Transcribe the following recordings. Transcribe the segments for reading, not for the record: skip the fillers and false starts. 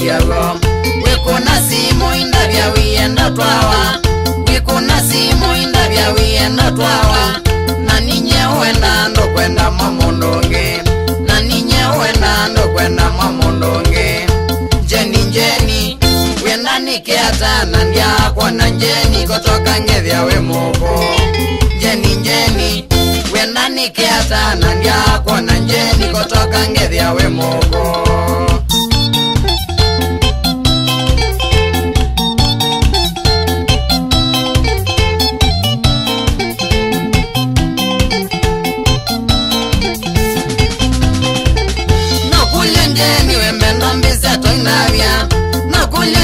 siago wikuna simu indavya wienda twawa wikuna simu indavya wienda twawa na ninye wenda ndo kwenda mamondonge na ninye wenda ndo kwenda mamondonge njeni wenda nikiata na ndiakwa na njeni kutoka ngevya we moko njeni wenda nikiata na ndiakwa na njeni kutoka ngevya we moko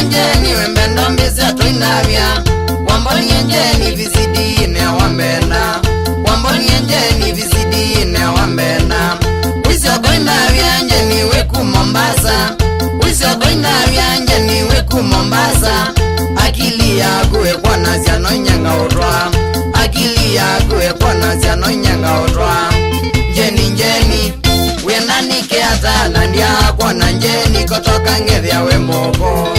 Njeni wembenda mbeza toinavya wamboni njeni visidi ne wambenda wamboni njeni visidi ne wambenda wisi okoinavya njeni weku Mombasa wisi okoinavya njeni weku Mombasa akili yaku ekwa nasya nonyanga utwa akili yaku ekwa nasya nonyanga utwa njeni wenda nikiata na ndiakwa na njeni kutoka ngevya we moko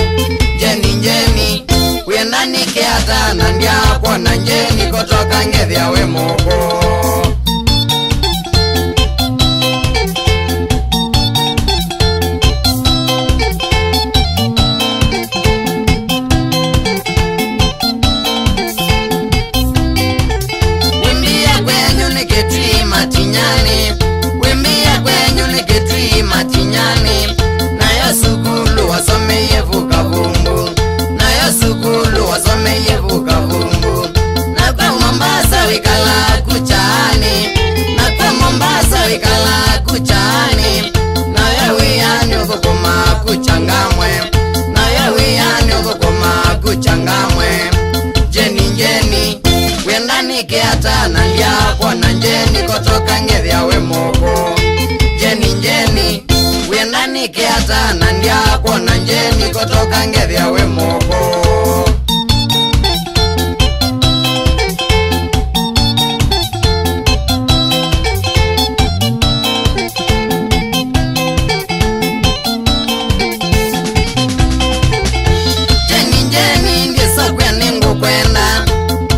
njeni wenda nikiata na ndiakwa na njeni kutoka ngevya we moko wimbia kwenyu nikitwi matinyani wimbia kwenyu nikitwi matinyani nayo sukulu wasomeye vukavumbu nayo sukulu wasomeye vukavumbu na kwa Mombasa wikala kuchani na kwa Mombasa wikala kuchani nayo wiyani ukukuma kuchangamwe nayo wiyani ukukuma kuchangamwe njeni wenda nikiata na ndiakwa na njeni kutoka ngevya we moko njeni wenda nikiata na ndiakwa na njeni kutoka ngevya we moko njeni ndiso kwe ningu kwenda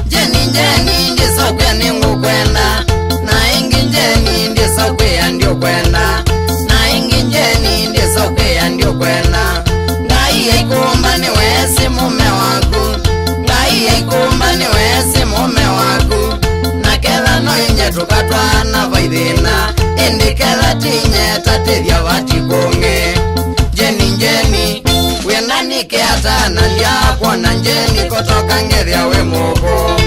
njeni ndiso kwe ningu kwenda na ingi njeni ndiso kwe andio kwenda na ingi njeni ndiso kwe andio kwenda ngai ikumba ni wesi mume waku ngai ikumba ni wesi mume waku na kela no inye tukatwa na vaidhina indikela tinye tatithya vatikonge njeni wenda nikiata na ndiakwa na njeni kutoka ngevya we moko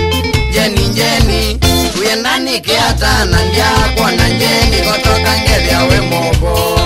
njeni wenda nikiata na ndiakwa na njeni kutoka ngevya we moko